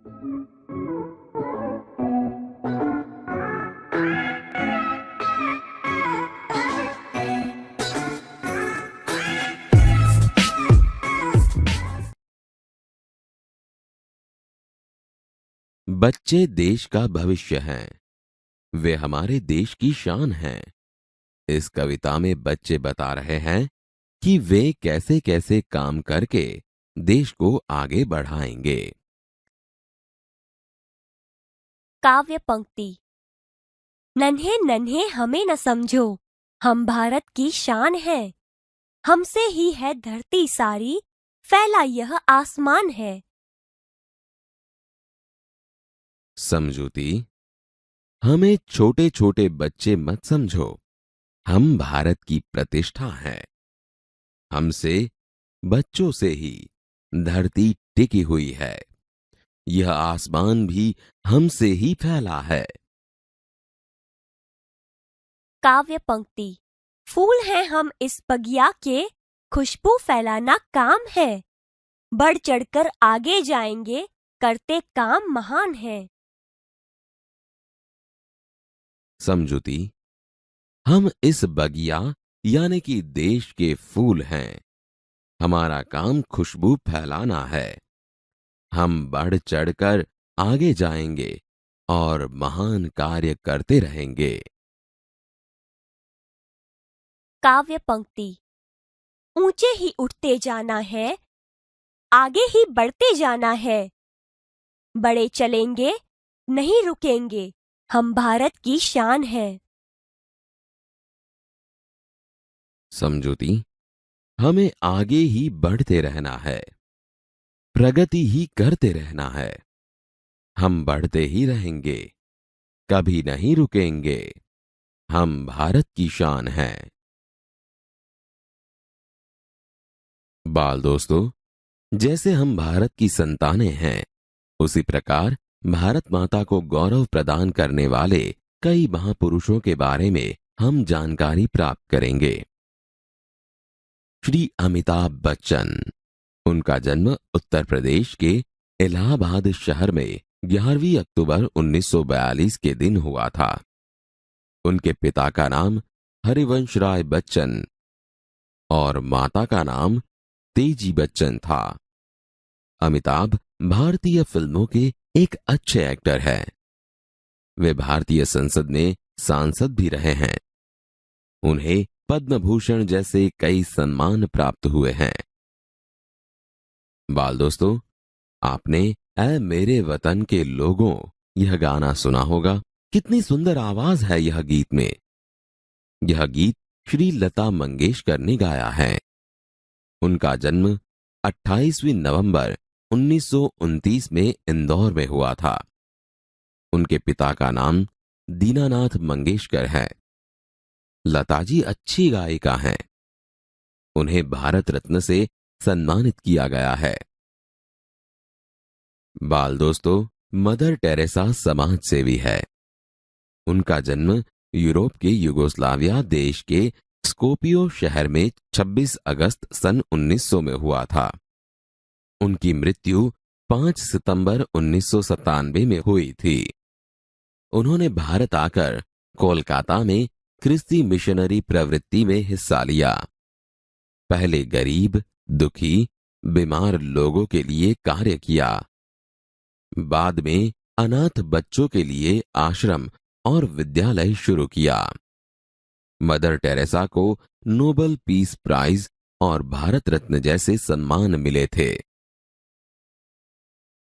बच्चे देश का भविष्य हैं। वे हमारे देश की शान हैं। इस कविता में बच्चे बता रहे हैं कि वे कैसे कैसे काम करके देश को आगे बढ़ाएंगे। काव्य पंक्ति। नन्हे नन्हे हमें न समझो, हम भारत की शान है। हमसे ही है धरती सारी, फैला यह आसमान है। समझूती। हमें छोटे छोटे बच्चे मत समझो, हम भारत की प्रतिष्ठा हैं। हमसे, बच्चों से ही धरती टिकी हुई है। यह आसमान भी हमसे ही फैला है। काव्य पंक्ति। फूल हैं हम इस बगिया के, खुशबू फैलाना काम है। बढ़ चढ़कर आगे जाएंगे, करते काम महान है। समझूती। हम इस बगिया यानी कि देश के फूल हैं। हमारा काम खुशबू फैलाना है। हम बढ़ चढ़कर आगे जाएंगे और महान कार्य करते रहेंगे। काव्य पंक्ति। ऊंचे ही उठते जाना है, आगे ही बढ़ते जाना है। बड़े चलेंगे, नहीं रुकेंगे, हम भारत की शान है। समझूती। हमें आगे ही बढ़ते रहना है, प्रगति ही करते रहना है। हम बढ़ते ही रहेंगे, कभी नहीं रुकेंगे। हम भारत की शान हैं। बाल दोस्तों, जैसे हम भारत की संतानें हैं, उसी प्रकार भारत माता को गौरव प्रदान करने वाले कई महापुरुषों के बारे में हम जानकारी प्राप्त करेंगे। श्री अमिताभ बच्चन। उनका जन्म उत्तर प्रदेश के इलाहाबाद शहर में 11 अक्टूबर 1942 के दिन हुआ था। उनके पिता का नाम हरिवंश राय बच्चन और माता का नाम तेजी बच्चन था। अमिताभ भारतीय फिल्मों के एक अच्छे एक्टर हैं। वे भारतीय संसद में सांसद भी रहे हैं। उन्हें पद्म भूषण जैसे कई सम्मान प्राप्त हुए हैं। बाल दोस्तों, आपने ऐ मेरे वतन के लोगों यह गाना सुना होगा। कितनी सुंदर आवाज है यह गीत में। यह गीत श्री लता मंगेशकर ने गाया है। उनका जन्म 28 नवंबर 1929 में इंदौर में हुआ था। उनके पिता का नाम दीनानाथ मंगेशकर है। लता जी अच्छी गायिका हैं। उन्हें भारत रत्न से सम्मानित किया गया है। बाल दोस्तों, मदर टेरेसा समाज सेवी है। उनका जन्म यूरोप के युगोस्लाविया देश के स्कोपियो शहर में 26 अगस्त सन 1900 में हुआ था। उनकी मृत्यु 5 सितंबर 1997 में हुई थी। उन्होंने भारत आकर कोलकाता में ख्रिस्ती मिशनरी प्रवृत्ति में हिस्सा लिया। पहले गरीब, दुखी, बीमार लोगों के लिए कार्य किया। बाद में अनाथ बच्चों के लिए आश्रम और विद्यालय शुरू किया। मदर टेरेसा को नोबेल पीस प्राइज और भारत रत्न जैसे सम्मान मिले थे।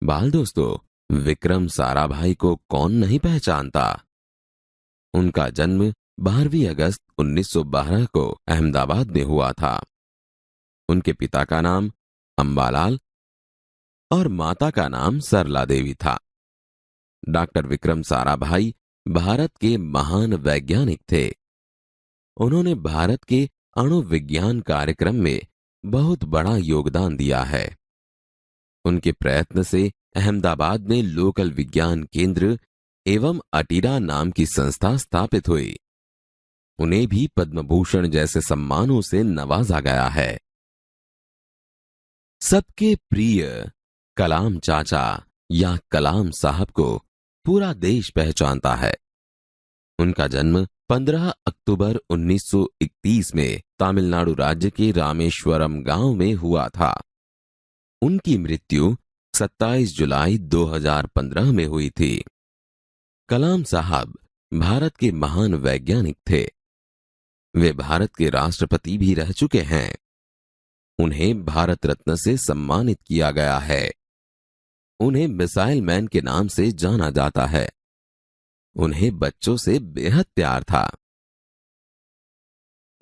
बाल दोस्तों, विक्रम साराभाई को कौन नहीं पहचानता। उनका जन्म 12 अगस्त 1912 को अहमदाबाद में हुआ था। उनके पिता का नाम अंबालाल और माता का नाम सरला देवी था। डॉक्टर विक्रम साराभाई भारत के महान वैज्ञानिक थे। उन्होंने भारत के अणु विज्ञान कार्यक्रम में बहुत बड़ा योगदान दिया है। उनके प्रयत्न से अहमदाबाद में लोकल विज्ञान केंद्र एवं अटीरा नाम की संस्था स्थापित हुई। उन्हें भी पद्म भूषण जैसे सम्मानों से नवाजा गया है। सबके प्रिय कलाम चाचा या कलाम साहब को पूरा देश पहचानता है। उनका जन्म 15 अक्टूबर 1931 में तमिलनाडु राज्य के रामेश्वरम गांव में हुआ था। उनकी मृत्यु 27 जुलाई 2015 में हुई थी। कलाम साहब भारत के महान वैज्ञानिक थे। वे भारत के राष्ट्रपति भी रह चुके हैं। उन्हें भारत रत्न से सम्मानित किया गया है। उन्हें मिसाइल मैन के नाम से जाना जाता है। उन्हें बच्चों से बेहद प्यार था।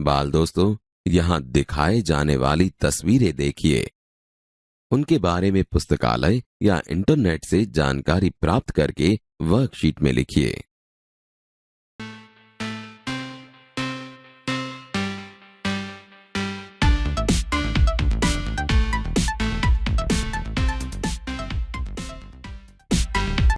बाल दोस्तों, यहां दिखाए जाने वाली तस्वीरें देखिए। उनके बारे में पुस्तकालय या इंटरनेट से जानकारी प्राप्त करके वर्कशीट में लिखिए।